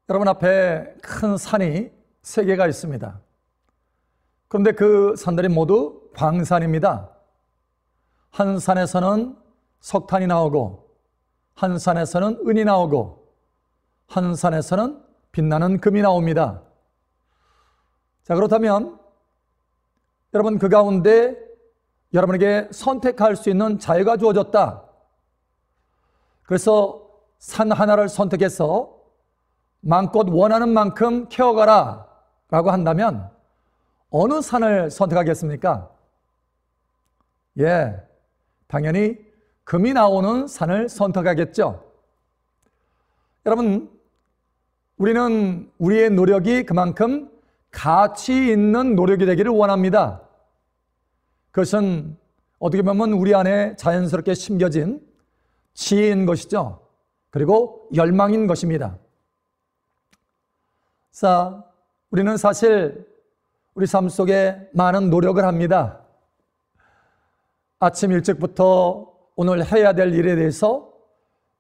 여러분 앞에 큰 산이 3개가 있습니다. 그런데 그 산들이 모두 광산입니다. 한 산에서는 석탄이 나오고, 한 산에서는 은이 나오고, 한 산에서는 빛나는 금이 나옵니다. 자, 그렇다면 여러분 그 가운데 여러분에게 선택할 수 있는 자유가 주어졌다. 그래서 산 하나를 선택해서 마음껏 원하는 만큼 캐어가라 라고 한다면 어느 산을 선택하겠습니까? 예, 당연히 금이 나오는 산을 선택하겠죠. 여러분, 우리는 우리의 노력이 그만큼 가치 있는 노력이 되기를 원합니다. 그것은 어떻게 보면 우리 안에 자연스럽게 심겨진 지혜인 것이죠. 그리고 열망인 것입니다. 자, 우리는 사실 우리 삶 속에 많은 노력을 합니다. 아침 일찍부터 오늘 해야 될 일에 대해서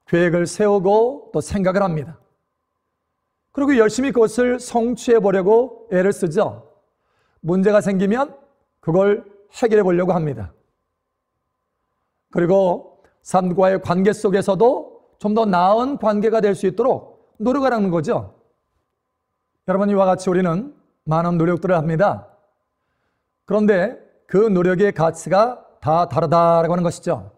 계획을 세우고 또 생각을 합니다. 그리고 열심히 그것을 성취해 보려고 애를 쓰죠. 문제가 생기면 그걸 해결해 보려고 합니다. 그리고 삶과의 관계 속에서도 좀 더 나은 관계가 될 수 있도록 노력을 하는 거죠. 여러분, 이와 같이 우리는 많은 노력들을 합니다. 그런데 그 노력의 가치가 다 다르다라고 하는 것이죠.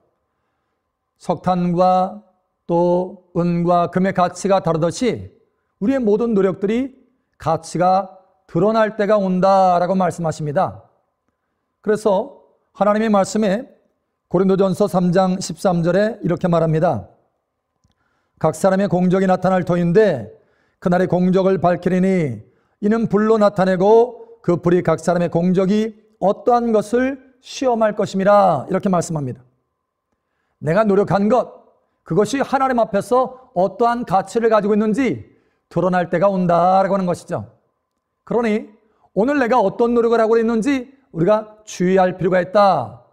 석탄과 또 은과 금의 가치가 다르듯이 우리의 모든 노력들이 가치가 드러날 때가 온다라고 말씀하십니다. 그래서 하나님의 말씀에 고린도전서 3장 13절에 이렇게 말합니다. 각 사람의 공적이 나타날 터인데 그날의 공적을 밝히리니 이는 불로 나타내고 그 불이 각 사람의 공적이 어떠한 것을 시험할 것임이라 이렇게 말씀합니다. 내가 노력한 것, 그것이 하나님 앞에서 어떠한 가치를 가지고 있는지 드러날 때가 온다라고 하는 것이죠. 그러니 오늘 내가 어떤 노력을 하고 있는지 우리가 주의할 필요가 있다.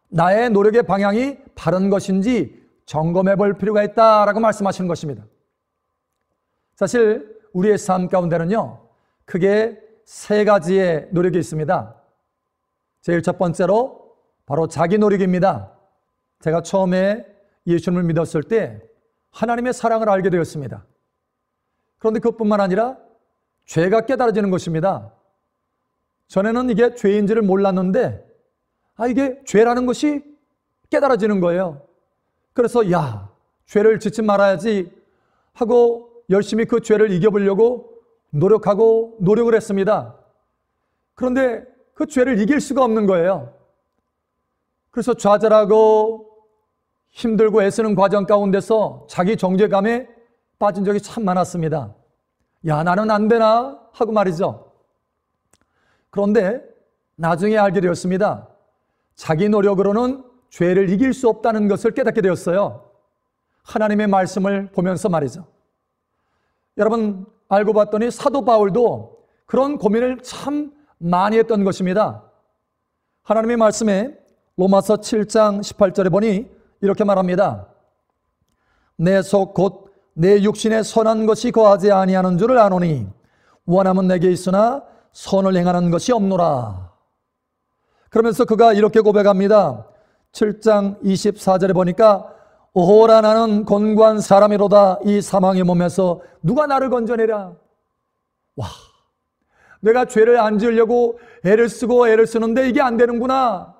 나의 노력의 방향이 바른 것인지 점검해 볼 필요가 있다라고 말씀하시는 것입니다. 사실 우리의 삶 가운데는요, 크게 3가지의 노력이 있습니다. 제일 첫 번째로 바로 자기 노력입니다. 제가 처음에 예수님을 믿었을 때 하나님의 사랑을 알게 되었습니다. 그런데 그것뿐만 아니라 죄가 깨달아지는 것입니다. 전에는 이게 죄인지를 몰랐는데 이게 죄라는 것이 깨달아지는 거예요. 그래서 죄를 짓지 말아야지 하고 열심히 그 죄를 이겨보려고 노력을 했습니다. 그런데 그 죄를 이길 수가 없는 거예요. 그래서 좌절하고 힘들고 애쓰는 과정 가운데서 자기 정죄감에 빠진 적이 참 많았습니다. 나는 안 되나 하고 말이죠. 그런데 나중에 알게 되었습니다. 자기 노력으로는 죄를 이길 수 없다는 것을 깨닫게 되었어요. 하나님의 말씀을 보면서 말이죠. 여러분, 알고 봤더니 사도 바울도 그런 고민을 참 많이 했던 것입니다. 하나님의 말씀에 로마서 7장 18절에 보니 이렇게 말합니다. 내 속 곧 내 육신에 선한 것이 거하지 아니하는 줄을 아노니 원함은 내게 있으나 선을 행하는 것이 없노라. 그러면서 그가 이렇게 고백합니다. 7장 24절에 보니까 오호라 나는 곤고한 사람이로다. 이 사망의 몸에서 누가 나를 건져내랴. 내가 죄를 안 지으려고 애를 쓰는데 이게 안 되는구나.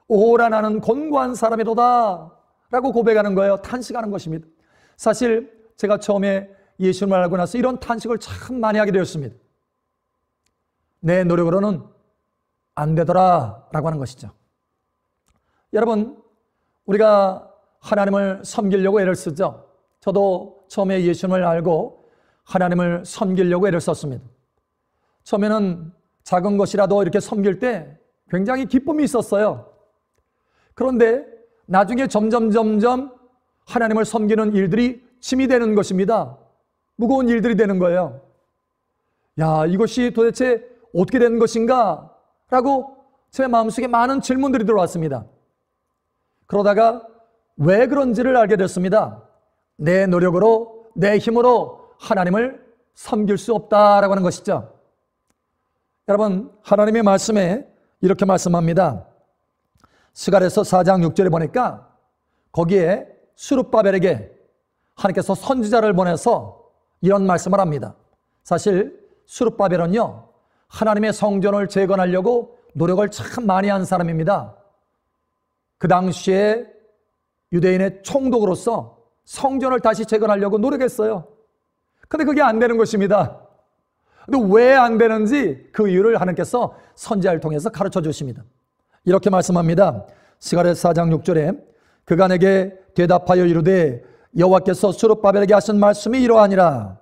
오호라 나는 곤고한 사람이로다 라고 고백하는 거예요. 탄식하는 것입니다. 사실 제가 처음에 예수님을 알고 나서 이런 탄식을 참 많이 하게 되었습니다. 내 노력으로는 안 되더라 라고 하는 것이죠. 여러분, 우리가 하나님을 섬기려고 애를 쓰죠. 저도 처음에 예수님을 알고 하나님을 섬기려고 애를 썼습니다. 처음에는 작은 것이라도 이렇게 섬길 때 굉장히 기쁨이 있었어요. 그런데 나중에 점점 하나님을 섬기는 일들이 짐이 되는 것입니다. 무거운 일들이 되는 거예요. 이것이 도대체 어떻게 된 것인가? 라고 제 마음속에 많은 질문들이 들어왔습니다. 그러다가 왜 그런지를 알게 됐습니다. 내 노력으로, 내 힘으로 하나님을 섬길 수 없다라고 하는 것이죠. 여러분, 하나님의 말씀에 이렇게 말씀합니다. 스가랴서 4장 6절에 보니까 거기에 스룹바벨에게 하나님께서 선지자를 보내서 이런 말씀을 합니다. 사실 스룹바벨은요, 하나님의 성전을 재건하려고 노력을 참 많이 한 사람입니다. 그 당시에 유대인의 총독으로서 성전을 다시 재건하려고 노력했어요. 근데 그게 안 되는 것입니다. 근데 왜 안 되는지 그 이유를 하나님께서 선지자를 통해서 가르쳐 주십니다. 이렇게 말씀합니다. 스가랴 4장 6절에 그가 내게 대답하여 이르되 여호와께서 스룹바벨에게 하신 말씀이 이러하니라.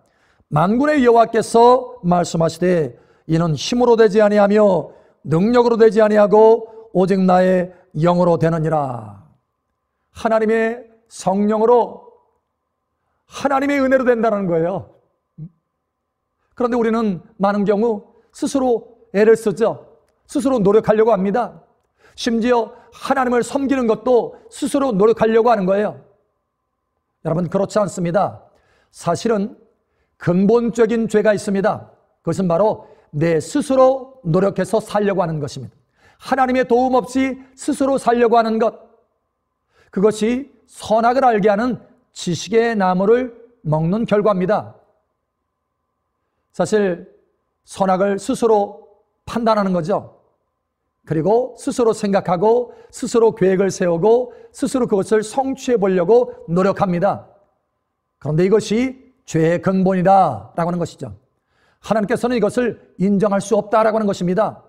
만군의 여호와께서 말씀하시되 이는 힘으로 되지 아니하며 능력으로 되지 아니하고 오직 나의 영으로 되느니라. 하나님의 성령으로, 하나님의 은혜로 된다는 거예요. 그런데 우리는 많은 경우 스스로 애를 쓰죠. 스스로 노력하려고 합니다. 심지어 하나님을 섬기는 것도 스스로 노력하려고 하는 거예요. 여러분, 그렇지 않습니다. 사실은 근본적인 죄가 있습니다. 그것은 바로 내 스스로 노력해서 살려고 하는 것입니다. 하나님의 도움 없이 스스로 살려고 하는 것, 그것이 선악을 알게 하는 지식의 나무를 먹는 결과입니다. 사실 선악을 스스로 판단하는 거죠. 그리고 스스로 생각하고 스스로 계획을 세우고 스스로 그것을 성취해 보려고 노력합니다. 그런데 이것이 죄의 근본이다 라고 하는 것이죠. 하나님께서는 이것을 인정할 수 없다라고 하는 것입니다.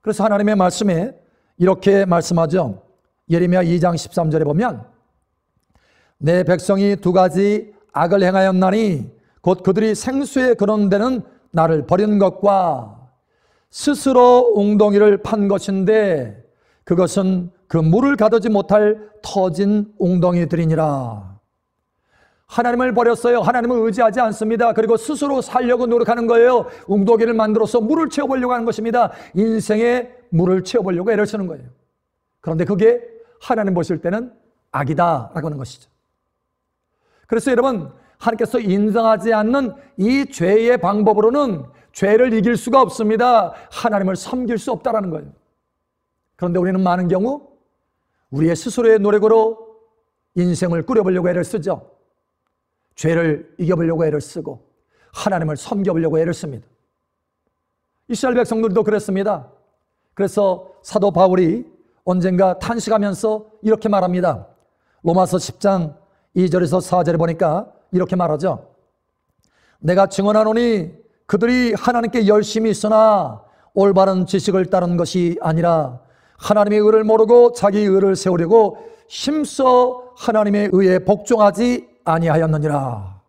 그래서 하나님의 말씀에 이렇게 말씀하죠. 예레미야 2장 13절에 보면 내 백성이 두 가지 악을 행하였나니 곧 그들이 생수에 그런 데는 나를 버린 것과 스스로 웅덩이를 판 것인데 그것은 그 물을 가두지 못할 터진 웅덩이들이니라. 하나님을 버렸어요. 하나님을 의지하지 않습니다. 그리고 스스로 살려고 노력하는 거예요. 웅덩이를 만들어서 물을 채워보려고 하는 것입니다. 인생에 물을 채워보려고 애를 쓰는 거예요. 그런데 그게 하나님 보실 때는 악이다 라고 하는 것이죠. 그래서 여러분, 하나님께서 인정하지 않는 이 죄의 방법으로는 죄를 이길 수가 없습니다. 하나님을 섬길 수 없다라는 거예요. 그런데 우리는 많은 경우 우리의 스스로의 노력으로 인생을 꾸려보려고 애를 쓰죠. 죄를 이겨보려고 애를 쓰고 하나님을 섬겨보려고 애를 씁니다. 이스라엘 백성들도 그랬습니다. 그래서 사도 바울이 언젠가 탄식하면서 이렇게 말합니다. 로마서 10장 2절에서 4절에 보니까 이렇게 말하죠. 내가 증언하노니 그들이 하나님께 열심히 있으나 올바른 지식을 따른 것이 아니라 하나님의 의를 모르고 자기 의를 세우려고 힘써 하나님의 의에 복종하지 아니하였느니라.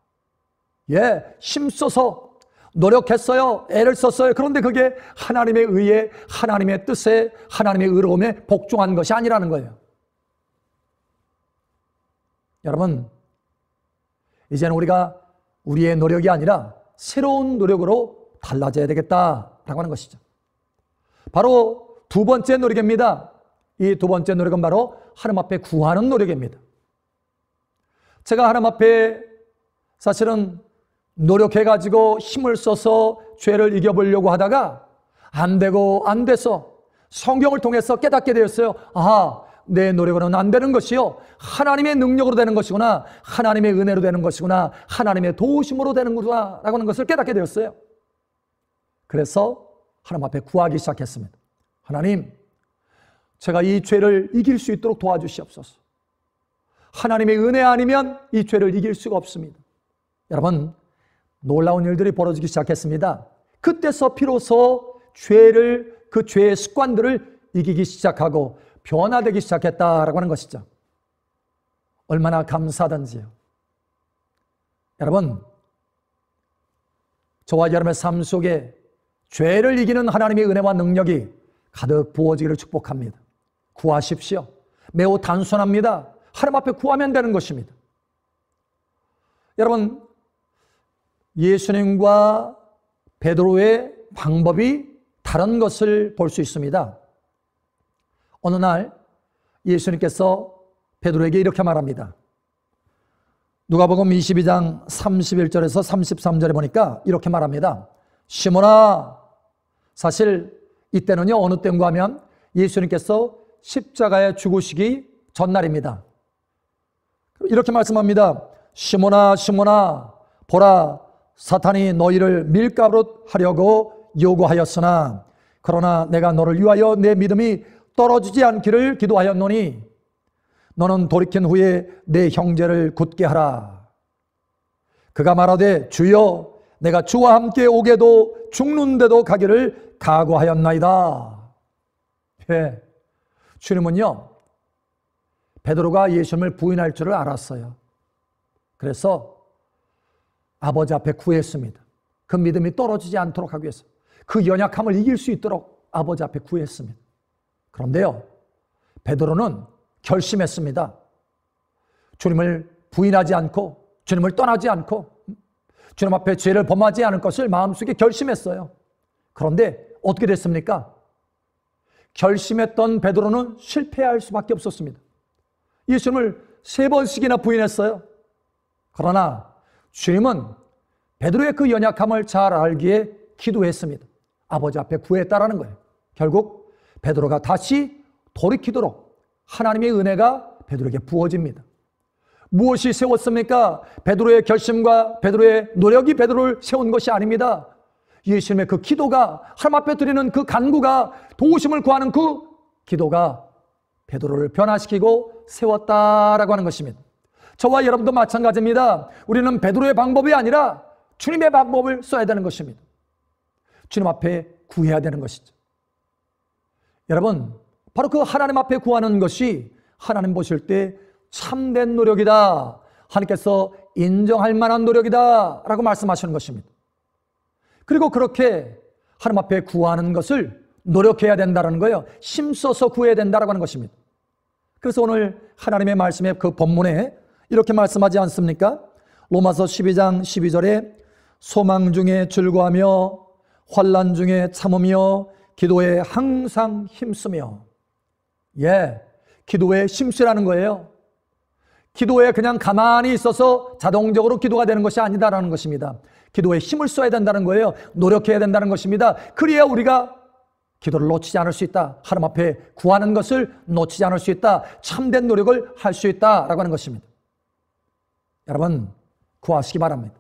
예, 힘써서 노력했어요. 애를 썼어요. 그런데 그게 하나님의 의에, 하나님의 뜻에, 하나님의 의로움에 복종한 것이 아니라는 거예요. 여러분, 이제는 우리가 우리의 노력이 아니라 새로운 노력으로 달라져야 되겠다라고 하는 것이죠. 바로 두 번째 노력입니다. 이 두 번째 노력은 바로 하나님 앞에 구하는 노력입니다. 제가 하나님 앞에 사실은 노력해가지고 힘을 써서 죄를 이겨보려고 하다가 안 되고 안 돼서 성경을 통해서 깨닫게 되었어요. 아하, 내 노력으로는 안 되는 것이요, 하나님의 능력으로 되는 것이구나, 하나님의 은혜로 되는 것이구나, 하나님의 도우심으로 되는구나 라고 하는 것을 깨닫게 되었어요. 그래서 하나님 앞에 구하기 시작했습니다. 하나님, 제가 이 죄를 이길 수 있도록 도와주시옵소서. 하나님의 은혜 아니면 이 죄를 이길 수가 없습니다. 여러분, 놀라운 일들이 벌어지기 시작했습니다. 그때서 비로소 그 죄의 습관들을 이기기 시작하고 변화되기 시작했다라고 하는 것이죠. 얼마나 감사하던지요. 여러분, 저와 여러분의 삶 속에 죄를 이기는 하나님의 은혜와 능력이 가득 부어지기를 축복합니다. 구하십시오. 매우 단순합니다. 하나님 앞에 구하면 되는 것입니다. 여러분, 예수님과 베드로의 방법이 다른 것을 볼 수 있습니다. 어느 날 예수님께서 베드로에게 이렇게 말합니다. 누가복음 22장 31절에서 33절에 보니까 이렇게 말합니다. 시몬아, 사실 이때는요 어느 때인가 하면 예수님께서 십자가에 죽으시기 전날입니다. 이렇게 말씀합니다. 시몬아, 시몬아, 보라, 사탄이 너희를 밀가루 하려고 요구하였으나 그러나 내가 너를 위하여 내 믿음이 떨어지지 않기를 기도하였노니 너는 돌이킨 후에 내 형제를 굳게 하라. 그가 말하되 주여, 내가 주와 함께 오게도 죽는데도 가기를 각오하였나이다. 예, 주님은요 베드로가 예수님을 부인할 줄을 알았어요. 그래서 아버지 앞에 구했습니다. 그 믿음이 떨어지지 않도록 하기 위해서, 그 연약함을 이길 수 있도록 아버지 앞에 구했습니다. 그런데요 베드로는 결심했습니다. 주님을 부인하지 않고 주님을 떠나지 않고 주님 앞에 죄를 범하지 않을 것을 마음속에 결심했어요. 그런데 어떻게 됐습니까? 결심했던 베드로는 실패할 수밖에 없었습니다. 예수님을 3번씩이나 부인했어요. 그러나 주님은 베드로의 그 연약함을 잘 알기에 기도했습니다. 아버지 앞에 구했다라는 거예요. 결국 베드로가 다시 돌이키도록 하나님의 은혜가 베드로에게 부어집니다. 무엇이 세웠습니까? 베드로의 결심과 베드로의 노력이 베드로를 세운 것이 아닙니다. 예수님의 그 기도가, 하나님 앞에 드리는 그 간구가, 도우심을 구하는 그 기도가 베드로를 변화시키고 세웠다라고 하는 것입니다. 저와 여러분도 마찬가지입니다. 우리는 베드로의 방법이 아니라 주님의 방법을 써야 되는 것입니다. 주님 앞에 구해야 되는 것이죠. 여러분, 바로 그 하나님 앞에 구하는 것이 하나님 보실 때 참된 노력이다, 하나님께서 인정할 만한 노력이다 라고 말씀하시는 것입니다. 그리고 그렇게 하나님 앞에 구하는 것을 노력해야 된다는 거예요. 힘써서 구해야 된다라고 하는 것입니다. 그래서 오늘 하나님의 말씀의 그 본문에 이렇게 말씀하지 않습니까? 로마서 12장 12절에 소망 중에 즐거워하며 환난 중에 참으며 기도에 항상 힘쓰며. 예, 기도에 힘쓰라는 거예요. 기도에 그냥 가만히 있어서 자동적으로 기도가 되는 것이 아니다라는 것입니다. 기도에 힘을 써야 된다는 거예요. 노력해야 된다는 것입니다. 그래야 우리가 기도를 놓치지 않을 수 있다. 하나님 앞에 구하는 것을 놓치지 않을 수 있다. 참된 노력을 할 수 있다라고 하는 것입니다. 여러분, 구하시기 바랍니다.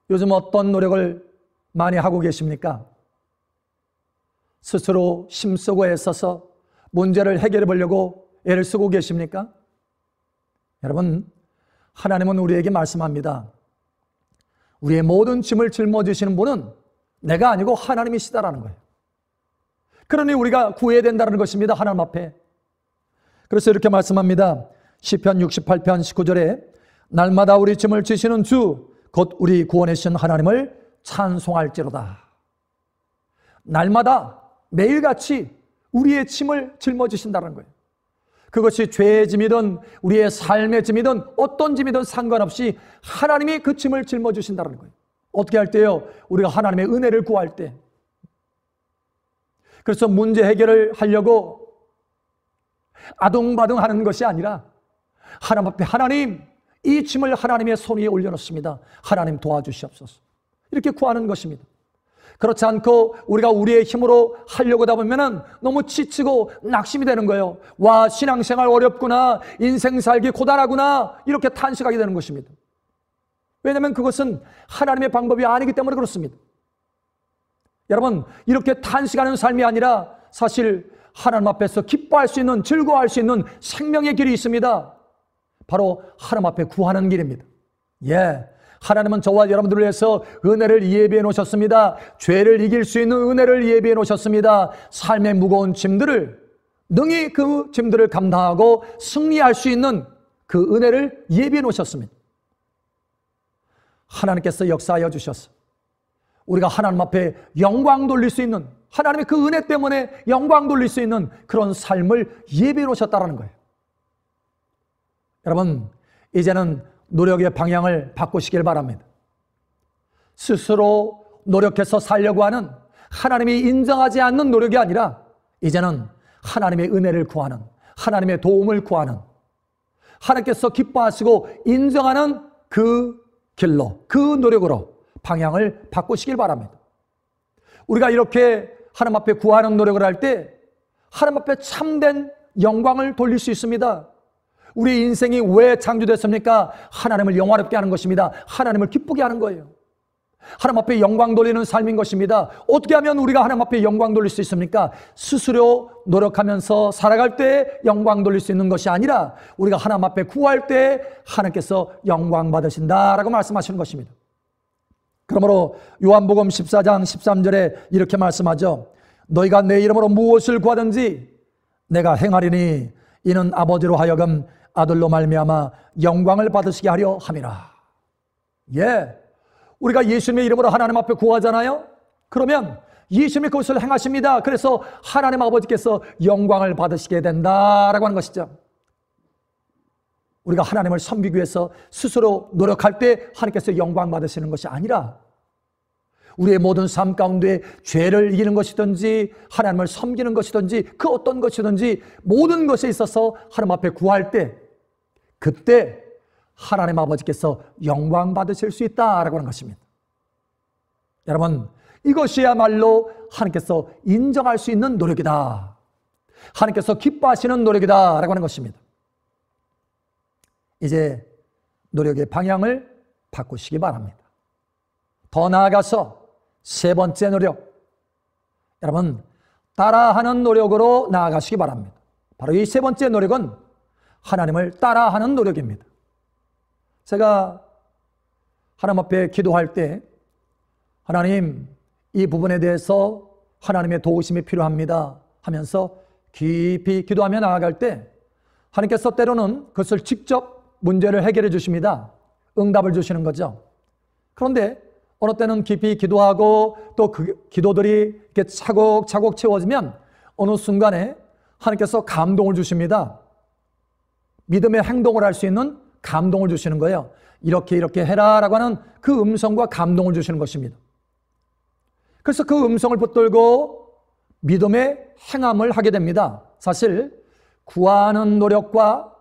요즘 어떤 노력을 많이 하고 계십니까? 스스로 힘쓰고 애써서 문제를 해결해 보려고 애를 쓰고 계십니까? 여러분, 하나님은 우리에게 말씀합니다. 우리의 모든 짐을 짊어지시는 분은 내가 아니고 하나님이시다라는 거예요. 그러니 우리가 구해야 된다는 것입니다. 하나님 앞에. 그래서 이렇게 말씀합니다. 시편 68편 19절에 날마다 우리 짐을 지시는 주 곧 우리 구원이신 하나님을 찬송할지로다. 날마다 매일같이 우리의 짐을 짊어지신다는 거예요. 그것이 죄의 짐이든 우리의 삶의 짐이든 어떤 짐이든 상관없이 하나님이 그 짐을 짊어지신다는 거예요. 어떻게 할 때요? 우리가 하나님의 은혜를 구할 때. 그래서 문제 해결을 하려고 아둥바둥 하는 것이 아니라 하나님 앞에 하나님, 이 짐을 하나님의 손 위에 올려놓습니다. 하나님 도와주시옵소서. 이렇게 구하는 것입니다. 그렇지 않고 우리가 우리의 힘으로 하려고 하다 보면 너무 지치고 낙심이 되는 거예요. 와, 신앙생활 어렵구나, 인생 살기 고단하구나, 이렇게 탄식하게 되는 것입니다. 왜냐하면 그것은 하나님의 방법이 아니기 때문에 그렇습니다. 여러분, 이렇게 탄식하는 삶이 아니라 사실 하나님 앞에서 기뻐할 수 있는, 즐거워할 수 있는 생명의 길이 있습니다. 바로 하나님 앞에 구하는 길입니다. 예, 하나님은 저와 여러분들을 위해서 은혜를 예비해 놓으셨습니다. 죄를 이길 수 있는 은혜를 예비해 놓으셨습니다. 삶의 무거운 짐들을 능히 그 짐들을 감당하고 승리할 수 있는 그 은혜를 예비해 놓으셨습니다. 하나님께서 역사하여 주셔서 우리가 하나님 앞에 영광 돌릴 수 있는, 하나님의 그 은혜 때문에 영광 돌릴 수 있는 그런 삶을 예비해 놓으셨다는 거예요. 여러분, 이제는 노력의 방향을 바꾸시길 바랍니다. 스스로 노력해서 살려고 하는, 하나님이 인정하지 않는 노력이 아니라 이제는 하나님의 은혜를 구하는, 하나님의 도움을 구하는, 하나님께서 기뻐하시고 인정하는 그 길로, 그 노력으로 방향을 바꾸시길 바랍니다. 우리가 이렇게 하나님 앞에 구하는 노력을 할 때 하나님 앞에 참된 영광을 돌릴 수 있습니다. 우리 인생이 왜 창조됐습니까? 하나님을 영화롭게 하는 것입니다. 하나님을 기쁘게 하는 거예요. 하나님 앞에 영광 돌리는 삶인 것입니다. 어떻게 하면 우리가 하나님 앞에 영광 돌릴 수 있습니까? 스스로 노력하면서 살아갈 때 영광 돌릴 수 있는 것이 아니라 우리가 하나님 앞에 구할 때 하나님께서 영광 받으신다라고 말씀하시는 것입니다. 그러므로 요한복음 14장 13절에 이렇게 말씀하죠. 너희가 내 이름으로 무엇을 구하든지 내가 행하리니 이는 아버지로 하여금 아들로 말미암아 영광을 받으시게 하려 함이라. 예, 우리가 예수님의 이름으로 하나님 앞에 구하잖아요. 그러면 예수님이 그것을 행하십니다. 그래서 하나님 아버지께서 영광을 받으시게 된다라고 하는 것이죠. 우리가 하나님을 섬기기 위해서 스스로 노력할 때 하나님께서 영광 받으시는 것이 아니라 우리의 모든 삶 가운데 죄를 이기는 것이든지 하나님을 섬기는 것이든지 그 어떤 것이든지 모든 것에 있어서 하나님 앞에 구할 때 그때 하나님 아버지께서 영광 받으실 수 있다라고 하는 것입니다. 여러분, 이것이야말로 하나님께서 인정할 수 있는 노력이다. 하나님께서 기뻐하시는 노력이다라고 하는 것입니다. 이제 노력의 방향을 바꾸시기 바랍니다. 더 나아가서 세 번째 노력, 여러분 따라하는 노력으로 나아가시기 바랍니다. 바로 이 세 번째 노력은 하나님을 따라하는 노력입니다. 제가 하나님 앞에 기도할 때 하나님, 이 부분에 대해서 하나님의 도우심이 필요합니다 하면서 깊이 기도하며 나아갈 때 하나님께서 때로는 그것을 직접 문제를 해결해 주십니다. 응답을 주시는 거죠. 그런데 어느 때는 깊이 기도하고 또 그 기도들이 이렇게 차곡차곡 채워지면 어느 순간에 하나님께서 감동을 주십니다. 믿음의 행동을 할 수 있는 감동을 주시는 거예요. 이렇게 해라라고 하는 그 음성과 감동을 주시는 것입니다. 그래서 그 음성을 붙들고 믿음의 행함을 하게 됩니다. 사실 구하는 노력과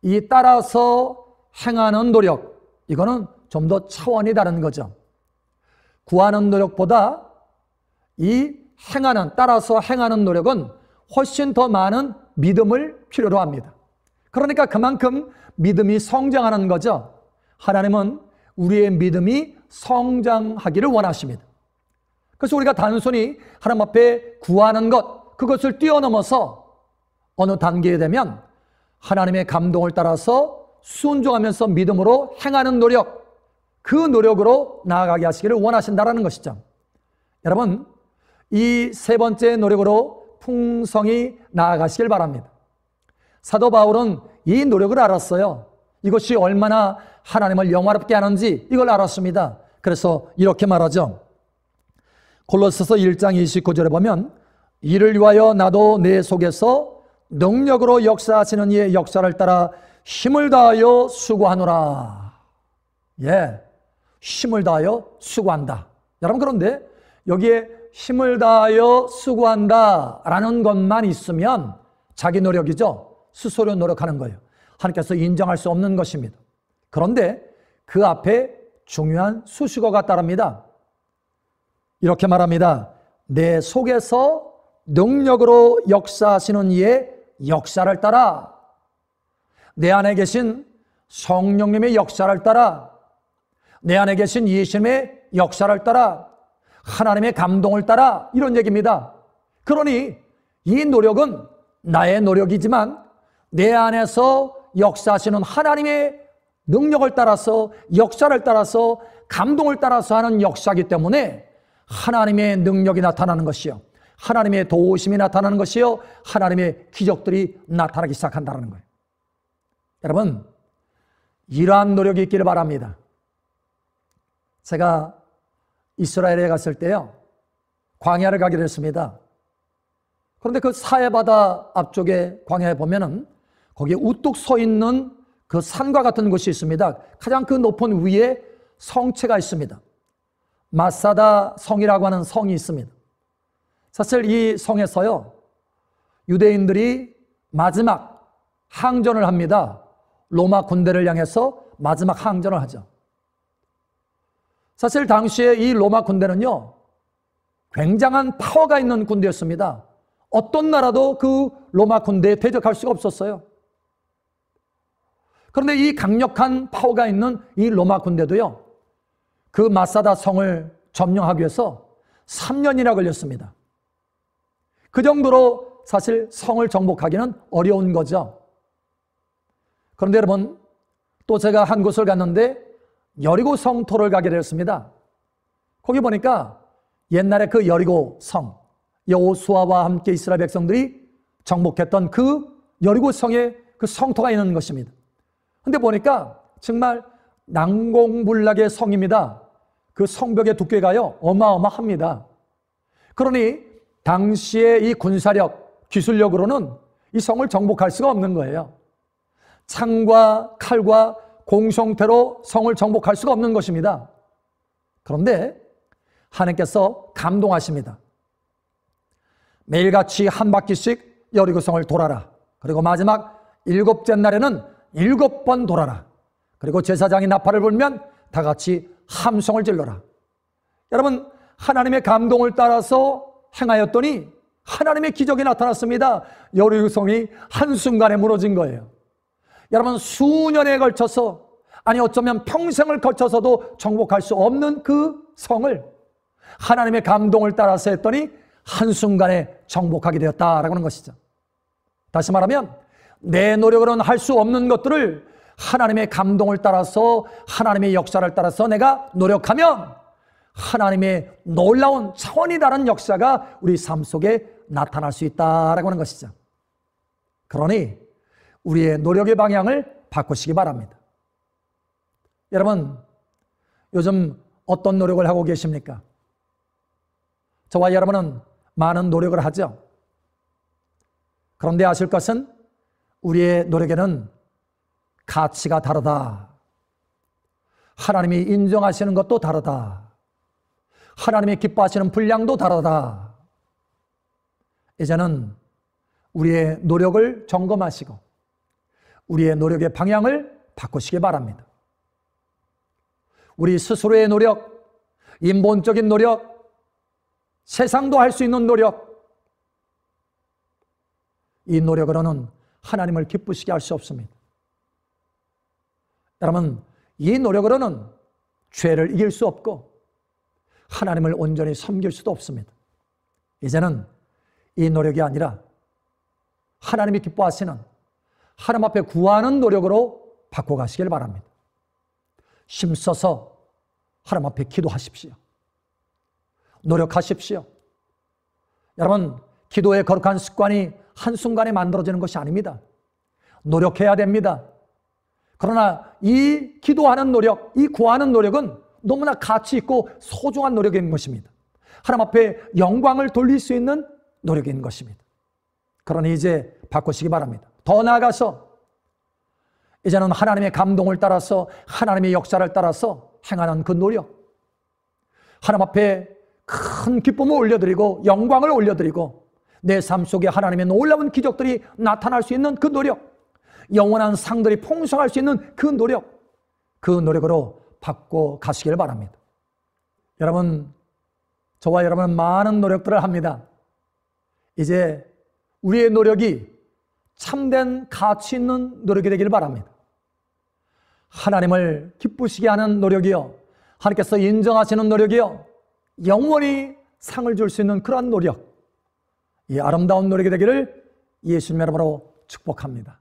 이 따라서 행하는 노력, 이거는 좀 더 차원이 다른 거죠. 구하는 노력보다 이 따라서 행하는 노력은 훨씬 더 많은 믿음을 필요로 합니다. 그러니까 그만큼 믿음이 성장하는 거죠. 하나님은 우리의 믿음이 성장하기를 원하십니다. 그래서 우리가 단순히 하나님 앞에 구하는 것, 그것을 뛰어넘어서 어느 단계에 되면 하나님의 감동을 따라서 순종하면서 믿음으로 행하는 노력, 그 노력으로 나아가게 하시기를 원하신다는 것이죠. 여러분, 이 세 번째 노력으로 풍성히 나아가시길 바랍니다. 사도 바울은 이 노력을 알았어요. 이것이 얼마나 하나님을 영화롭게 하는지 이걸 알았습니다. 그래서 이렇게 말하죠. 골로새서 1장 29절에 보면 이를 위하여 나도 내 속에서 능력으로 역사하시는 이의 역사를 따라 힘을 다하여 수고하노라. 예, 힘을 다하여 수고한다. 여러분, 그런데 여기에 힘을 다하여 수고한다 라는 것만 있으면 자기 노력이죠. 스스로 노력하는 거예요. 하나님께서 인정할 수 없는 것입니다. 그런데 그 앞에 중요한 수식어가 따릅니다. 이렇게 말합니다. 내 속에서 능력으로 역사하시는 이의 역사를 따라, 내 안에 계신 성령님의 역사를 따라, 내 안에 계신 예수님의 역사를 따라, 하나님의 감동을 따라, 이런 얘기입니다. 그러니 이 노력은 나의 노력이지만 내 안에서 역사하시는 하나님의 능력을 따라서, 역사를 따라서, 감동을 따라서 하는 역사이기 때문에 하나님의 능력이 나타나는 것이요, 하나님의 도우심이 나타나는 것이요, 하나님의 기적들이 나타나기 시작한다는 거예요. 여러분, 이러한 노력이 있기를 바랍니다. 제가 이스라엘에 갔을 때요, 광야를 가기로 했습니다. 그런데 그 사해바다 앞쪽에 광야에 보면은 거기에 우뚝 서 있는 그 산과 같은 곳이 있습니다. 가장 그 높은 위에 성체가 있습니다. 마사다 성이라고 하는 성이 있습니다. 사실 이 성에서요, 유대인들이 마지막 항전을 합니다. 로마 군대를 향해서 마지막 항전을 하죠. 사실 당시에 이 로마 군대는요, 굉장한 파워가 있는 군대였습니다. 어떤 나라도 그 로마 군대에 대적할 수가 없었어요. 그런데 이 강력한 파워가 있는 이 로마 군대도요, 그 마사다 성을 점령하기 위해서 3년이나 걸렸습니다. 그 정도로 사실 성을 정복하기는 어려운 거죠. 그런데 여러분, 또 제가 한 곳을 갔는데 여리고 성토를 가게 되었습니다. 거기 보니까 옛날에 그 여리고 성, 여호수아와 함께 이스라엘 백성들이 정복했던 그 여리고 성에 그 성토가 있는 것입니다. 근데 보니까 정말 난공불락의 성입니다. 그 성벽의 두께가요, 어마어마합니다. 그러니 당시의 이 군사력, 기술력으로는 이 성을 정복할 수가 없는 거예요. 창과 칼과 공성태로 성을 정복할 수가 없는 것입니다. 그런데 하나님께서 감동하십니다. 매일같이 한 바퀴씩 여리고성을 돌아라. 그리고 마지막 7째 날에는 7번 돌아라. 그리고 제사장이 나팔을 불면 다 같이 함성을 질러라. 여러분, 하나님의 감동을 따라서 행하였더니 하나님의 기적이 나타났습니다. 여리고성이 한순간에 무너진 거예요. 여러분, 수년에 걸쳐서, 아니 어쩌면 평생을 걸쳐서도 정복할 수 없는 그 성을 하나님의 감동을 따라서 했더니 한순간에 정복하게 되었다라고 하는 것이죠. 다시 말하면 내 노력으로는 할 수 없는 것들을 하나님의 감동을 따라서, 하나님의 역사를 따라서 내가 노력하면 하나님의 놀라운 차원이 다른 역사가 우리 삶 속에 나타날 수 있다라고 하는 것이죠. 그러니 우리의 노력의 방향을 바꾸시기 바랍니다. 여러분, 요즘 어떤 노력을 하고 계십니까? 저와 여러분은 많은 노력을 하죠. 그런데 아실 것은 우리의 노력에는 가치가 다르다. 하나님이 인정하시는 것도 다르다. 하나님이 기뻐하시는 분량도 다르다. 이제는 우리의 노력을 점검하시고 우리의 노력의 방향을 바꾸시기 바랍니다. 우리 스스로의 노력, 인본적인 노력, 세상도 할 수 있는 노력, 이 노력으로는 하나님을 기쁘시게 할 수 없습니다. 여러분, 이 노력으로는 죄를 이길 수 없고 하나님을 온전히 섬길 수도 없습니다. 이제는 이 노력이 아니라 하나님이 기뻐하시는, 하나님 앞에 구하는 노력으로 바꿔가시길 바랍니다. 힘써서 하나님 앞에 기도하십시오. 노력하십시오. 여러분, 기도의 거룩한 습관이 한순간에 만들어지는 것이 아닙니다. 노력해야 됩니다. 그러나 이 기도하는 노력, 이 구하는 노력은 너무나 가치 있고 소중한 노력인 것입니다. 하나님 앞에 영광을 돌릴 수 있는 노력인 것입니다. 그러니 이제 바꾸시기 바랍니다. 더 나아가서 이제는 하나님의 감동을 따라서, 하나님의 역사를 따라서 행하는 그 노력, 하나님 앞에 큰 기쁨을 올려드리고 영광을 올려드리고 내 삶 속에 하나님의 놀라운 기적들이 나타날 수 있는 그 노력, 영원한 상들이 풍성할 수 있는 그 노력, 그 노력으로 바꿔 가시길 바랍니다. 여러분, 저와 여러분은 많은 노력들을 합니다. 이제 우리의 노력이 참된 가치 있는 노력이 되길 바랍니다. 하나님을 기쁘시게 하는 노력이요, 하나님께서 인정하시는 노력이요, 영원히 상을 줄 수 있는 그러한 노력, 이 아름다운 노력이 되기를 예수님의 이름으로 축복합니다.